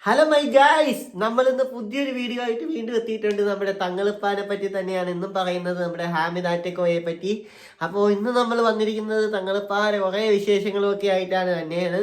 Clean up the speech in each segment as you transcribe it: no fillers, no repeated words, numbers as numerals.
Hello my guys, നമ്മൾ ഇന്ന് പുതിയൊരു വീഡിയോ ആയിട്ട് വീണ്ടും എത്തിയിട്ടുണ്ട്. നമ്മുടെ തങ്ങളിപ്പാനെ പറ്റി തന്നെയാണ് ഇന്നും പറയുന്നത്, നമ്മുടെ ഹാമിദ് ആറ്റക്കോയെ പറ്റി. അപ്പോൾ ഇന്ന് നമ്മൾ വന്നിരിക്കുന്നത് തങ്ങളിപ്പാരെ കുറേ വിശേഷങ്ങളും ഒക്കെ ആയിട്ടാണ് തന്നെയാണ്.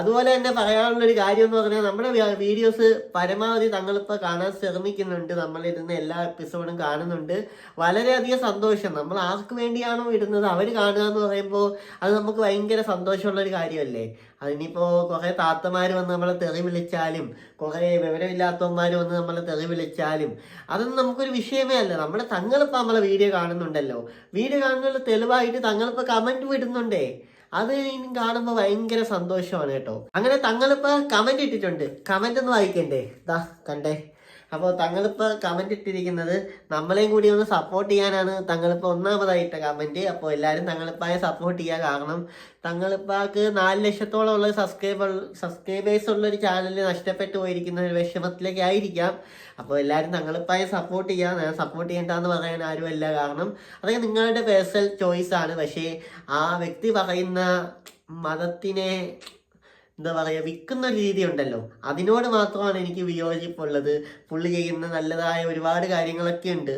അതുപോലെ തന്നെ പറയാനുള്ളൊരു കാര്യം എന്ന് പറഞ്ഞാൽ നമ്മുടെ വീഡിയോസ് പരമാവധി തങ്ങളിപ്പ കാണാൻ ശ്രമിക്കുന്നുണ്ട്. നമ്മളിരുന്ന് എല്ലാ എപ്പിസോഡും കാണുന്നുണ്ട്. വളരെയധികം സന്തോഷം. നമ്മൾ ആർക്ക് വേണ്ടിയാണോ ഇടുന്നത് അവർ കാണുക എന്ന് പറയുമ്പോൾ അത് നമുക്ക് ഭയങ്കര സന്തോഷമുള്ളൊരു കാര്യമല്ലേ. അതിനിപ്പോൾ കുറേ താത്തമാർ വന്ന് നമ്മളെ തെറി വിളിച്ചാലും കുറേ വിവരമില്ലാത്തവന്മാർ വന്ന് നമ്മളെ തെറി വിളിച്ചാലും അതൊന്നും നമുക്കൊരു വിഷയമേ അല്ല. നമ്മുടെ തങ്ങളിപ്പോൾ നമ്മളെ വീഡിയോ കാണുന്നുണ്ടല്ലോ, വീഡിയോ കാണുന്നുള്ള തെളിവായിട്ട് തങ്ങളിപ്പോൾ കമൻറ്റ് വിടുന്നുണ്ടേ. അത് ഇനി കാണുമ്പോൾ ഭയങ്കര സന്തോഷമാണ് കേട്ടോ. അങ്ങനെ തങ്ങളിപ്പോൾ കമൻറ്റ് ഇട്ടിട്ടുണ്ട്. കമൻറ്റ് ഒന്ന് വായിക്കണ്ടേ? ദാ കണ്ടേ. അപ്പോൾ തങ്ങളിപ്പോൾ കമൻറ്റ് ഇട്ടിരിക്കുന്നത് നമ്മളെയും കൂടി ഒന്ന് സപ്പോർട്ട് ചെയ്യാനാണ്. തങ്ങളിപ്പോൾ ഒന്നാമതായിട്ട കമൻറ്റ്. അപ്പോൾ എല്ലാവരും തങ്ങളിപ്പായെ സപ്പോർട്ട് ചെയ്യുക. കാരണം തങ്ങളിപ്പാക്ക് 4 ലക്ഷത്തോളം ഉള്ള സബ്സ്ക്രൈബേഴ്സ് ഉള്ളൊരു ചാനൽ നഷ്ടപ്പെട്ടു പോയിരിക്കുന്ന ഒരു വിഷമത്തിലേക്ക് ആയിരിക്കാം. അപ്പോൾ എല്ലാവരും തങ്ങളിപ്പായെ സപ്പോർട്ട് ചെയ്യുക. ഞാൻ സപ്പോർട്ട് ചെയ്യണ്ടെന്ന് പറയാൻ ആരുമല്ല. കാരണം അതൊക്കെ നിങ്ങളുടെ പേഴ്സണൽ ചോയ്സാണ്. പക്ഷേ ആ വ്യക്തി പറയുന്ന മതത്തിനെ എന്താ പറയുക, വിൽക്കുന്ന ഒരു രീതി ഉണ്ടല്ലോ, അതിനോട് മാത്രമാണ് എനിക്ക് വിയോജിപ്പുള്ളത്. പുള്ളി ചെയ്യുന്ന നല്ലതായ ഒരുപാട് കാര്യങ്ങളൊക്കെ ഉണ്ട്.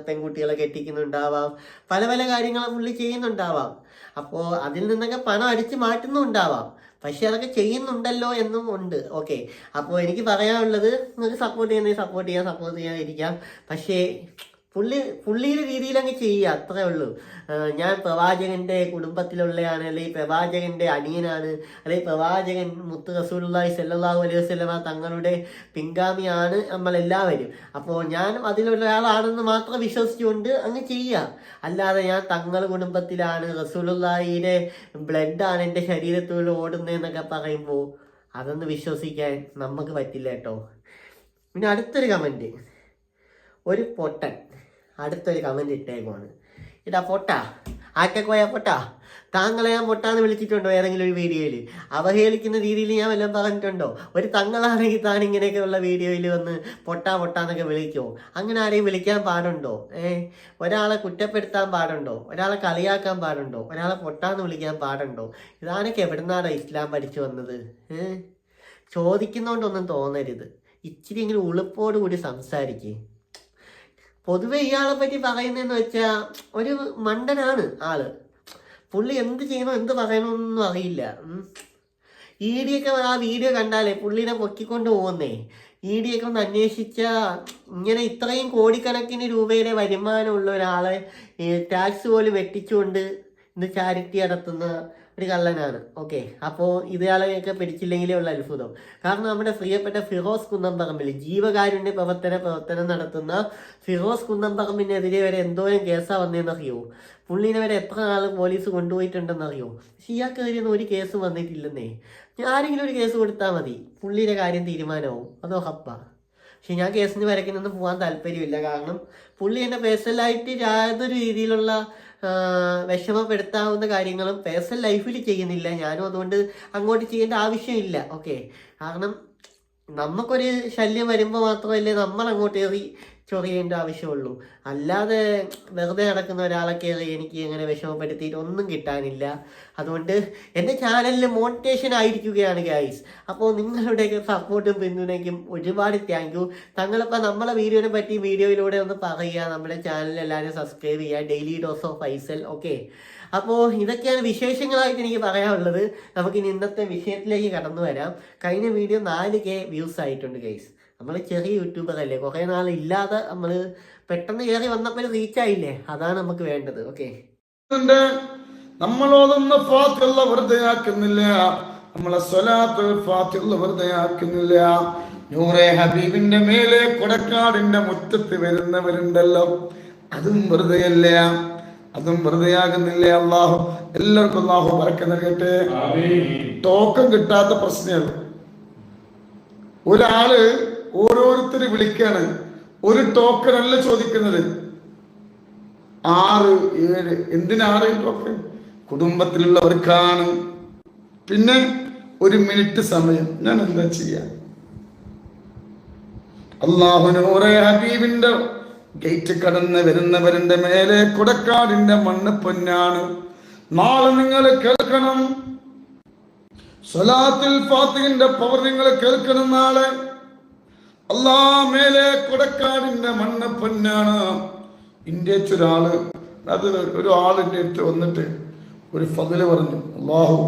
പെൺകുട്ടികളെ കെട്ടിക്കുന്നുണ്ടാവാം, പല പല കാര്യങ്ങളും പുള്ളി ചെയ്യുന്നുണ്ടാവാം. അപ്പോൾ അതിൽ നിന്നൊക്കെ പണം അടിച്ചു മാറ്റുന്നുണ്ടാവാം. പക്ഷെ അതൊക്കെ ചെയ്യുന്നുണ്ടല്ലോ എന്നും ഉണ്ട്. ഓക്കെ, അപ്പോൾ എനിക്ക് പറയാനുള്ളത്, നിങ്ങൾക്ക് സപ്പോർട്ട് ചെയ്യുന്നതിന് സപ്പോർട്ട് ചെയ്യാതിരിക്കാം. പക്ഷേ പുള്ളിയുടെ രീതിയിൽ അങ്ങ് ചെയ്യുക, അത്രേ ഉള്ളൂ. ഞാൻ പ്രവാചകന്റെ കുടുംബത്തിലുള്ളതാണ്, അല്ലെങ്കിൽ പ്രവാചകന്റെ അനിയനാണ്, അല്ലെങ്കിൽ പ്രവാചകൻ മുത്ത് റസൂലുള്ളാഹി സ്വല്ലല്ലാഹു അലൈഹി വസല്ലമ തങ്ങളുടെ പിൻഗാമിയാണ് നമ്മളെല്ലാവരും. അപ്പോൾ ഞാൻ അതിലൊരാളാണെന്ന് മാത്രം വിശ്വസിച്ചുകൊണ്ട് അങ്ങ് ചെയ്യുക. അല്ലാതെ ഞാൻ തങ്ങളുടെ കുടുംബത്തിലാണ്, റസൂലുള്ളാഹിയുടെ ബ്ലഡാണ് എൻ്റെ ശരീരത്തിലൂടെ ഓടുന്നതെന്നൊക്കെ പറയുമ്പോൾ അതൊന്ന് വിശ്വസിക്കാൻ നമുക്ക് പറ്റില്ല കേട്ടോ. പിന്നെ അടുത്തൊരു കമൻറ്റ്, ഒരു പൊട്ടൻ അടുത്തൊരു കമൻറ്റ് ഇട്ടേക്കുവാണ്. ഇതാ പൊട്ടാ, ആറ്റക്കോയ പൊട്ടാ, താങ്കളെ ഞാൻ പൊട്ടാന്ന് വിളിച്ചിട്ടുണ്ടോ ഏതെങ്കിലും ഒരു വീഡിയോയിൽ? അവഹേളിക്കുന്ന രീതിയിൽ ഞാൻ വല്ലതും പറഞ്ഞിട്ടുണ്ടോ? ഒരു തങ്ങളാണെങ്കിൽ താൻ ഇങ്ങനെയൊക്കെയുള്ള വീഡിയോയിൽ വന്ന് പൊട്ടാന്നൊക്കെ വിളിക്കുമോ? അങ്ങനെ ആരെയും വിളിക്കാൻ പാടുണ്ടോ? ഒരാളെ കുറ്റപ്പെടുത്താൻ പാടുണ്ടോ? ഒരാളെ കളിയാക്കാൻ പാടുണ്ടോ? ഒരാളെ പൊട്ടാന്ന് വിളിക്കാൻ പാടുണ്ടോ? ഇതാനൊക്കെ എവിടുന്നാണ് ഇസ്ലാം പഠിച്ചു വന്നത്? ചോദിക്കുന്നതുകൊണ്ടൊന്നും തോന്നരുത്. ഇച്ചിരിയെങ്കിലും ഉളുപ്പോടുകൂടി സംസാരിക്കുക. പൊതുവെ ഇയാളെ പറ്റി പറയുന്നതെന്ന് വെച്ചാൽ ഒരു മണ്ടനാണ് ആള്. പുള്ളി എന്ത് ചെയ്യണോ എന്ത് പറയണമെന്നൊന്നും അറിയില്ല. ഈടിയൊക്കെ ആ വീഡിയോ കണ്ടാലേ പുള്ളിനെ പൊക്കിക്കൊണ്ട് പോകുന്നേ. ഈടിയൊക്കെ ഒന്ന് അന്വേഷിച്ചാൽ ഇങ്ങനെ ഇത്രയും കോടിക്കണക്കിന് രൂപയുടെ വരുമാനമുള്ള ഒരാളെ ടാക്സ് പോലും വെട്ടിച്ചുകൊണ്ട് ഇന്ന് ചാരിറ്റി നടത്തുന്ന ഒരു കള്ളനാണ്. ഓക്കെ, അപ്പോൾ ഇയാളെയൊക്കെ പിടിച്ചില്ലെങ്കിലേ ഉള്ള അത്ഭുതം. കാരണം നമ്മുടെ പ്രിയപ്പെട്ട ഫിറോസ് കുന്നംപറമ്പിൽ ജീവകാരുണ്യ പ്രവർത്തനം നടത്തുന്ന ഫിറോസ് കുന്നംപറമ്പിനെതിരെ വരെ എന്തോരം കേസാ വന്നതെന്നറിയോ? പുള്ളിനെ വരെ എത്ര നാൾ പോലീസ് കൊണ്ടുപോയിട്ടുണ്ടെന്നറിയോ? പക്ഷെ ഇയാൾക്കെതിരെയൊന്നും ഒരു കേസ് വന്നിട്ടില്ലെന്നേ. ആരെങ്കിലും ഒരു കേസ് കൊടുത്താൽ മതി, പുള്ളിയുടെ കാര്യം തീരുമാനമാവും. അതോ ഹപ്പ. പക്ഷെ ഞാൻ കേസിന് വരയ്ക്കുന്നൊന്നും പോകാൻ താല്പര്യമില്ല. കാരണം പുള്ളി എൻ്റെ പേഴ്സണലായിട്ട് യാതൊരു രീതിയിലുള്ള വിഷമപ്പെടുത്താവുന്ന കാര്യങ്ങളും പേഴ്സണൽ ലൈഫിൽ ചെയ്യുന്നില്ല. ഞാനും അതുകൊണ്ട് അങ്ങോട്ട് ചെയ്യേണ്ട ആവശ്യമില്ല. ഓക്കെ, കാരണം നമുക്കൊരു ശല്യം വരുമ്പോൾ മാത്രമല്ലേ നമ്മൾ അങ്ങോട്ട് ചൊറിയേണ്ട ആവശ്യമുള്ളൂ. അല്ലാതെ വെറുതെ നടക്കുന്ന ഒരാളെ കയറി എനിക്ക് അങ്ങനെ വിഷമപ്പെടുത്തിയിട്ട് ഒന്നും കിട്ടാനില്ല. അതുകൊണ്ട് എൻ്റെ ചാനലിൽ മോണിറ്റേഷൻ ആയിരിക്കുകയാണ് ഗൈസ്. അപ്പോൾ നിങ്ങളുടെയൊക്കെ സപ്പോർട്ടും പിന്തുണയ്ക്കും ഒരുപാട് താങ്ക് യു. തങ്ങളിപ്പോൾ നമ്മളെ വീഡിയോനെ പറ്റി വീഡിയോയിലൂടെ ഒന്ന് പറയുക, നമ്മുടെ ചാനൽ എല്ലാവരും സബ്സ്ക്രൈബ് ചെയ്യുക. Daily dose of Faisal. Okay, അപ്പോൾ ഇതൊക്കെയാണ് വിശേഷങ്ങളായിട്ട് എനിക്ക് പറയാനുള്ളത്. നമുക്കിനി ഇന്നത്തെ വിഷയത്തിലേക്ക് കടന്നു വരാം. കഴിഞ്ഞ വീഡിയോ 4K വ്യൂസ് ആയിട്ടുണ്ട് ഗൈസ്. നമ്മൾ ചെറിയ യൂട്യൂബർ അല്ലേ, കുറേ നാളില്ലാതെ നമ്മൾ പെട്ടെന്ന് കയറി വന്നപ്പോൾ റീച്ച് ആയില്ലേ, അതാണ് നമുക്ക് വേണ്ടത്. ഓക്കെ, നമ്മളോതൊന്ന് ഫാത്തിഹ വെറുതെ ആക്കുന്നില്ല, നമ്മളെ സ്വലാത്ത് ഫാത്തിഹ വെറുതെ ആക്കുന്നില്ല. നൂറെ ഹബീബിന്റെ മേലെ കൊടക്കാടിന്റെ മുറ്റത്ത് വരുന്നവരുണ്ടല്ലോ, അതും വെറുതെയല്ല, അതും വെറുതെയാകുന്നില്ല. അള്ളാഹു എല്ലാവർക്കും അള്ളാഹു ബറക്കത്ത് നൽകട്ടെ. ടോക്കൺ കിട്ടാത്ത പ്രശ്നമാണ്. ഒരാള് ഓരോരുത്തര് വിളിക്കാണ്, ഒരു ടോക്കൺ അല്ല ചോദിക്കുന്നത്, 6, 7. എന്തിനാണ് ടോക്കൺ? കുടുംബത്തിലുള്ളവർക്കാണ്. പിന്നെ 1 മിനിറ്റ് സമയം. ഞാൻ എന്താ ചെയ്യാ? അല്ലാഹുവിന്റെ ഹബീബിന്റെ ഗേറ്റ് കടന്ന് വരുന്നവരുടെ മേലെ കുടക്കാടിന്റെ മണ്ണ് പൊന്നാണ്. നാളെ നിങ്ങൾ കേൾക്കണം, സ്വലാത്തുൽ ഫാത്തിഹിന്റെ പവർ നിങ്ങൾ കേൾക്കണം. നാളെ അല്ലാ മേലെ കൊടക്കാടിന്റെ മണ്ണ് പൊന്നാണ്. ഇന്ത്യച്ച് ഒരാള് ഒരാളിന്റെ അടുത്ത് വന്നിട്ട് ഒരു ഫضല് പറഞ്ഞു. അല്ലാഹു,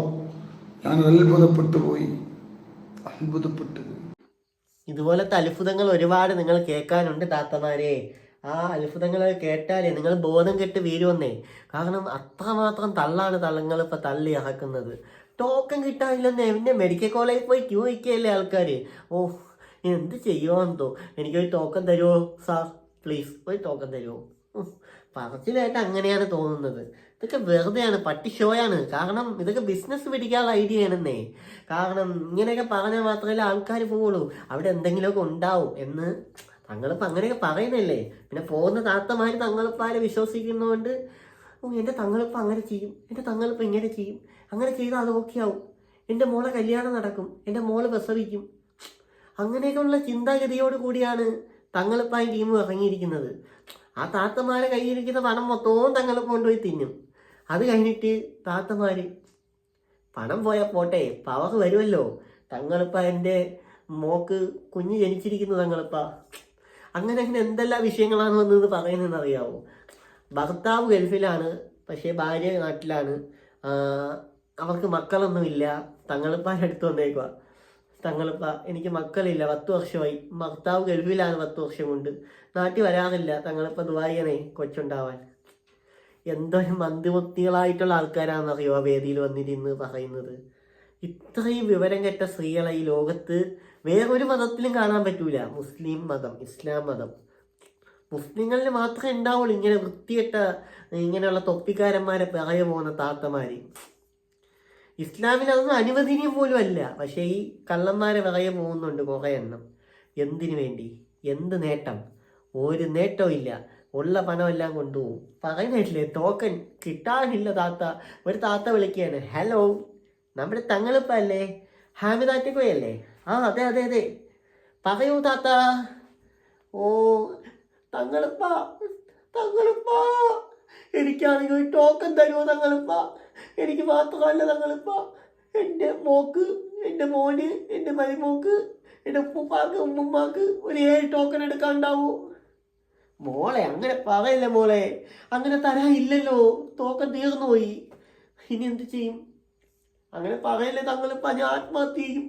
ഞാൻ അത്ഭുതപ്പെട്ടു പോയി. ഇതുപോലത്തെ അത്ഭുതങ്ങൾ ഒരുപാട് നിങ്ങൾ കേൾക്കാനുണ്ട് താത്തമാരെ. ആ അത്ഭുതങ്ങൾ കേട്ടാലേ നിങ്ങൾ ബോധം കെട്ട് വീഴുവന്നേ. കാരണം അത്രമാത്രം തള്ളാണ് തള്ളങ്ങളിപ്പോൾ തള്ളി ഇറക്കുന്നത്. ടോക്കൺ കിട്ടാനില്ലെന്ന് എന്നെ മെഡിക്കൽ കോളേജിൽ പോയി ക്യൂ നിൽക്കുകയല്ലേ ആൾക്കാർ. ഓ, എന്ത് ചെയ്യുമെന്നോ. എനിക്കൊരു ടോക്കൺ തരുമോ സാർ, പ്ലീസ് ഒരു ടോക്കൺ തരുമോ? പറച്ചിലായിട്ട് അങ്ങനെയാണ് തോന്നുന്നത്. ഇതൊക്കെ വെറുതെയാണ്, പട്ടി ഷോയാണ്. കാരണം ഇതൊക്കെ ബിസിനസ് പിടിക്കാനുള്ള ഐഡിയ ആണെന്നേ. കാരണം ഇങ്ങനെയൊക്കെ പറഞ്ഞാൽ മാത്രമല്ല ആൾക്കാർ പോവുള്ളൂ. അവിടെ എന്തെങ്കിലുമൊക്കെ ഉണ്ടാവും എന്ന് തങ്ങളിപ്പോൾ അങ്ങനെയൊക്കെ പറയുന്നില്ലേ. പിന്നെ പോകുന്ന താത്തമാർ തങ്ങളിപ്പാരെ വിശ്വസിക്കുന്നതുകൊണ്ട് എൻ്റെ തങ്ങളിപ്പം അങ്ങനെ ചെയ്യും, എൻ്റെ തങ്ങളിപ്പം ഇങ്ങനെ ചെയ്യും, അങ്ങനെ ചെയ്താൽ അത് ഓക്കെ ആവും, എൻ്റെ മോളെ കല്യാണം നടക്കും, എൻ്റെ മോള് പ്രസവിക്കും. അങ്ങനെയൊക്കെയുള്ള ചിന്താഗതിയോട് കൂടിയാണ് തങ്ങളിപ്പായി ടീം ഇറങ്ങിയിരിക്കുന്നത്. ആ താത്തമാരെ കയ്യിലിരിക്കുന്ന പണം മൊത്തവും തങ്ങൾ കൊണ്ടുപോയി തിന്നും. അത് കഴിഞ്ഞിട്ട് താത്തമാർ പണം പോയാൽ പോട്ടെ, പവർ വരുമല്ലോ. തങ്ങളിപ്പ എൻ്റെ മോക്ക് കുഞ്ഞ് ജനിച്ചിരിക്കുന്നു തങ്ങളിപ്പ. അങ്ങനെ എന്തെല്ലാം വിഷയങ്ങളാണ് വന്നത് പറയുന്നതെന്ന് അറിയാവോ. ഭർത്താവ് ഗൾഫിലാണ്, പക്ഷേ ഭാര്യ നാട്ടിലാണ്. അവർക്ക് മക്കളൊന്നുമില്ല. തങ്ങളിപ്പാൻ്റെ അടുത്ത് വന്നേക്കുക. തങ്ങളിപ്പ എനിക്ക് മക്കളില്ല, 10 വർഷമായി. ഭർത്താവ് ഗൾഫിലാണ് 10 വർഷം കൊണ്ട്, നാട്ടിൽ വരാറില്ല. തങ്ങളിപ്പ ദുബായിയാണേ കൊച്ചുണ്ടാവാൻ. എന്തൊരു മന്ദിമുക്തികളായിട്ടുള്ള ആൾക്കാരാണെന്നറിയോ ആ വേദിയിൽ വന്നിരുന്ന് പറയുന്നത്. ഇത്രയും വിവരം കെട്ട സ്ത്രീകളെ ഈ ലോകത്ത് വേറൊരു മതത്തിലും കാണാൻ പറ്റൂല. മുസ്ലിം മതം, ഇസ്ലാം മതം, മുസ്ലിങ്ങളിൽ മാത്രമേ ഉണ്ടാവുള്ളൂ ഇങ്ങനെ വൃത്തികെട്ട ഇങ്ങനെയുള്ള തൊപ്പിക്കാരന്മാരെ പിറകെ പോകുന്ന താത്തമാര്. ഇസ്ലാമിൽ അതൊന്നും അനുവദനീയം പോലും അല്ല. പക്ഷേ ഈ കള്ളന്മാരെ പിറകെ പോകുന്നുണ്ട് കുറേ എണ്ണം. എന്തിനു വേണ്ടി? എന്ത് നേട്ടം? ഒരു നേട്ടവും ഇല്ല. ഉള്ള പണമെല്ലാം കൊണ്ടുപോകും. പറയുന്നില്ലേ, ടോക്കൺ കിട്ടാനില്ല താത്ത. ഒരു താത്ത വിളിക്കുകയാണ്, ഹലോ, നമ്മുടെ തങ്ങളിപ്പ അല്ലേ, ഹാമിദാറ്റിക്കോയല്ലേ? ആ അതെ അതെ അതെ, പറയൂ താത്ത. ഓ തങ്ങളിപ്പ, തങ്ങളിപ്പ എനിക്കാണെങ്കിൽ ടോക്കൺ തരുമോ തങ്ങളിപ്പ? എനിക്ക് മാത്രമല്ല തങ്ങളിപ്പ, എൻ്റെ മോക്ക്, എൻ്റെ മോന്, എൻ്റെ മരുമോക്ക്, എൻ്റെ ഉപ്പുപ്പാക്ക്, ഉമ്മുമ്മാക്ക് ഒരു 7 ടോക്കൺ എടുക്കാണ്ടാവൂ. മോളെ അങ്ങനെ പറയല്ലേ മോളെ, അങ്ങനെ തരാനില്ലല്ലോ, ടോക്കൺ തീർന്നു പോയി. ഇനി എന്ത് ചെയ്യും? അങ്ങനെ പറയല്ലേ തങ്ങളിപ്പ, ഞാൻ ആത്മഹത്യ ചെയ്യും.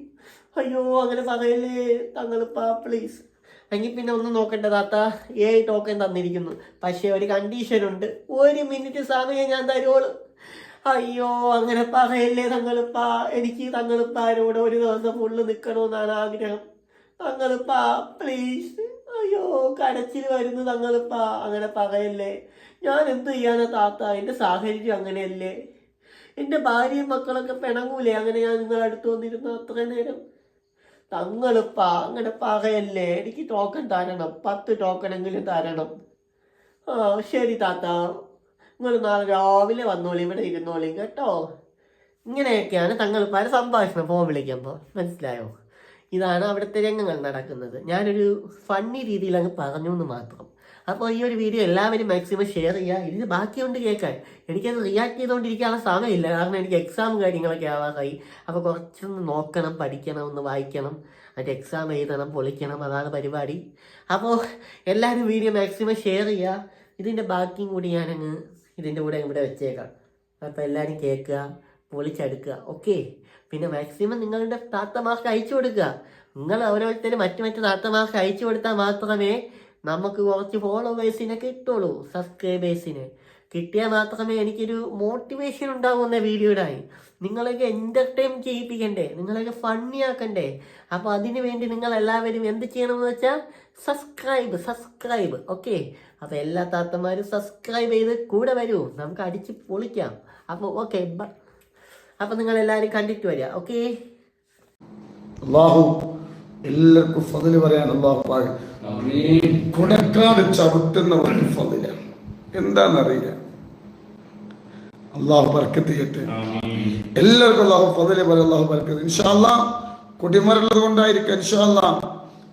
അയ്യോ അങ്ങനെ പറയല്ലേ തങ്ങളിപ്പ, പ്ലീസ്. എങ്കിൽ പിന്നെ ഒന്നും നോക്കണ്ട താത്ത, 7 ടോക്കൺ തന്നിരിക്കുന്നു. പക്ഷേ ഒരു കണ്ടീഷനുണ്ട്, 1 മിനിറ്റ് സമയം ഞാൻ തരുവോളൂ. അയ്യോ അങ്ങനെ പറയല്ലേ തങ്ങളിപ്പ, എനിക്ക് തങ്ങളിപ്പാരോട് ഒരു ദിവസം ഫുള്ള് നിൽക്കണമെന്നാണ് ആഗ്രഹം. തങ്ങളിപ്പ പ്ലീസ്. അയ്യോ കരച്ചിൽ വരുന്നു തങ്ങളിപ്പ, അങ്ങനെ പറയല്ലേ. ഞാൻ എന്ത് ചെയ്യാനാ താത്ത, എൻ്റെ സാഹചര്യം അങ്ങനെയല്ലേ. എൻ്റെ ഭാര്യയും മക്കളൊക്കെ പിണങ്ങൂലേ അങ്ങനെ ഞാൻ നിങ്ങളുടെ അടുത്ത് വന്നിരുന്നു അത്ര നേരം? തങ്ങളിപ്പ അങ്ങനെ പറയല്ലേ, എനിക്ക് ടോക്കൺ തരണം, 10 ടോക്കണെങ്കിലും തരണം. ആ ശരി താത്ത, നിങ്ങൾ നാളെ രാവിലെ വന്നോളി, ഇവിടെ ഇരുന്നോളി കേട്ടോ. ഇങ്ങനെയൊക്കെയാണ് തങ്ങളിപ്പാരെ സംഭാഷണം ഫോൺ വിളിക്കുമ്പോൾ. മനസ്സിലായോ? ഇതാണ് അവിടുത്തെ രംഗങ്ങൾ നടക്കുന്നത്. ഞാനൊരു ഫണ്ണി രീതിയിൽ അങ്ങ് പറഞ്ഞു എന്ന് മാത്രം. അപ്പോൾ ഈ ഒരു വീഡിയോ എല്ലാവരും മാക്സിമം ഷെയർ ചെയ്യുക. ഇതിന് ബാക്കിയുണ്ട് കേൾക്കാൻ. എനിക്കത് റിയാക്ട് ചെയ്തുകൊണ്ടിരിക്കാനുള്ള സമയമില്ല, കാരണം എനിക്ക് എക്സാം കാര്യങ്ങളൊക്കെ ആവാറായി. അപ്പോൾ കുറച്ചൊന്ന് നോക്കണം, പഠിക്കണം, ഒന്ന് വായിക്കണം, അതിൻ്റെ എക്സാം എഴുതണം, പൊളിക്കണം, അതാണ് പരിപാടി. അപ്പോൾ എല്ലാവരും വീഡിയോ മാക്സിമം ഷെയർ ചെയ്യുക. ഇതിൻ്റെ ബാക്കിയും കൂടി ഞാനങ്ങ് ഇതിൻ്റെ കൂടെ ഇവിടെ വെച്ചേക്കാം. അപ്പോൾ എല്ലാവരും കേൾക്കുക, പൊളിച്ചെടുക്കുക. ഓക്കെ. പിന്നെ മാക്സിമം നിങ്ങളുടെ താത്തമാർക്ക് അയച്ചു കൊടുക്കുക. നിങ്ങൾ ഓരോരുത്തരും മറ്റു താത്തമാർക്ക് അയച്ചു കൊടുത്താൽ മാത്രമേ നമുക്ക് കുറച്ച് ഫോളോവേഴ്സിനെ കിട്ടുള്ളൂ, സബ്സ്ക്രൈബേഴ്സിനെ. കിട്ടിയാൽ മാത്രമേ എനിക്കൊരു മോട്ടിവേഷൻ ഉണ്ടാകുന്ന വീഡിയോയിലായി. നിങ്ങളൊക്കെ എൻ്റർടൈൻ ചെയ്യിപ്പിക്കണ്ടേ, നിങ്ങളൊക്കെ ഫണ്ണി ആക്കണ്ടേ. അപ്പോൾ അതിനു വേണ്ടി നിങ്ങൾ എല്ലാവരും എന്ത് ചെയ്യണമെന്ന് വെച്ചാൽ സബ്സ്ക്രൈബ്. ഓക്കെ. അപ്പോൾ എല്ലാ താത്തമാരും സബ്സ്ക്രൈബ് ചെയ്ത് കൂടെ വരൂ, നമുക്ക് അടിച്ച് പൊളിക്കാം. അപ്പോൾ ഓക്കെ, അപ്പോൾ നിങ്ങൾ എല്ലാവരും കണ്ടിട്ട് വരിക. ഓക്കെ. അല്ലാഹു എല്ലാവർക്കും ഫضല് പറയാൻ അല്ലാഹു കൊടക്കാട് ചവിട്ടുന്ന ഒരു ഫضല എന്താണെന്നറിയില്ല. അല്ലാഹു ബർക്കത്ത് ചെയ്യട്ടെ എല്ലാവർക്കും. അല്ലാഹു ഫضല് പറയാൻ, അല്ലാഹു ബർക്കത്ത്. ഇൻഷാ അല്ലാഹ് കൊടിമരം ഉള്ളത് കൊണ്ടായിരിക്കും. ഇൻഷാ അല്ലാഹ്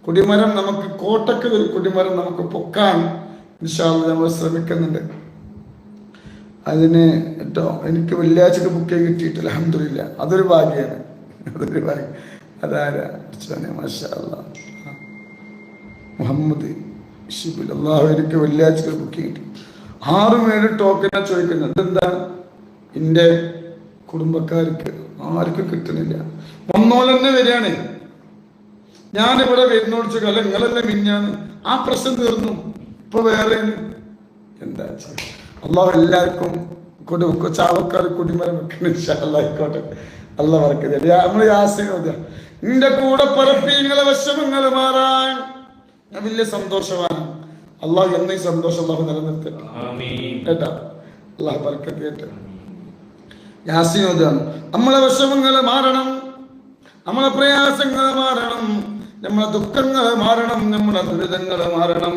കൊടിമരം നമുക്ക് കോട്ടക്കൽ കൊടിമരം നമുക്ക് പൊക്കാൻ ഇൻഷാ അല്ലാഹ് നമ്മൾ ശ്രമിക്കുന്നുണ്ട്. അതിന് കേട്ടോ എനിക്ക് വെള്ളിയാഴ്ചക്ക് ബുക്ക് കിട്ടിയിട്ടില്ല, അൽഹംദുലില്ലാ. അതൊരു ഭാഗ്യമാണ്, അതൊരു ഭാഗ്യം. അതാരാ? മാഷാ അല്ലാഹ്. മുഹമ്മദ് ഷിബിൽ. അള്ളാഹു എനിക്ക് വെള്ളിയാഴ്ച ബുക്ക് കിട്ടി. 6-7 ടോക്കനാ ചോദിക്കുന്നത്. ഇതെന്താ? എൻ്റെ കുടുംബക്കാർക്ക് ആർക്കും കിട്ടുന്നില്ല. വന്നോലെന്നെ വരികയാണ്. ഞാനിവിടെ വരുന്നോടിച്ച കാലം നിങ്ങളല്ലേ മിഞ്ഞാന്ന്, ആ പ്രശ്നം തീർന്നു. ഇപ്പൊ വേറെ എന്താ അള്ളാഹു എല്ലാവർക്കും ചാവക്കാർ കുടിമരം വെക്കണം. ആയിക്കോട്ടെ. അള്ളാഹ് വർക്കത് നമ്മള് യാസിനോദ്യ നിന്റെ കൂടെ പറപ്പീങ്ങളെ വിഷമങ്ങൾ മാറാൻ ഞാൻ വലിയ സന്തോഷമാണ്. അള്ളാഹു എന്നീ സന്തോഷം അള്ളാഹു നിലനിർത്തട്ടെ കേട്ടാ. അള്ളാഹു ബർക്കത്ത് കേട്ടെ. യാസിനോദ്യാണ് നമ്മളെ വിഷമങ്ങൾ മാറണം, നമ്മളെ പ്രയാസങ്ങൾ മാറണം, നമ്മളെ ദുഃഖങ്ങൾ മാറണം, നമ്മളെ ദുരിതങ്ങൾ മാറണം,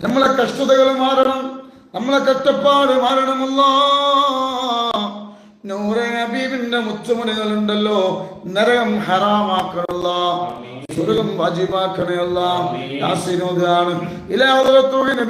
നമ്മളെ കഷ്ടതകൾ മാറണം, നമ്മളെ കഷ്ടപ്പാട് മാറണമല്ലോ. നൂറെ ഹബീബിന്റെ മുത്തുമണികളുണ്ടല്ലോ, നരകം ഹറാമാക്കണല്ല, സ്വർഗം വാജിബാക്കണയല്ല. യാസീനോദാണ് ഇലാ ഹദ്റത്തുൽ നബി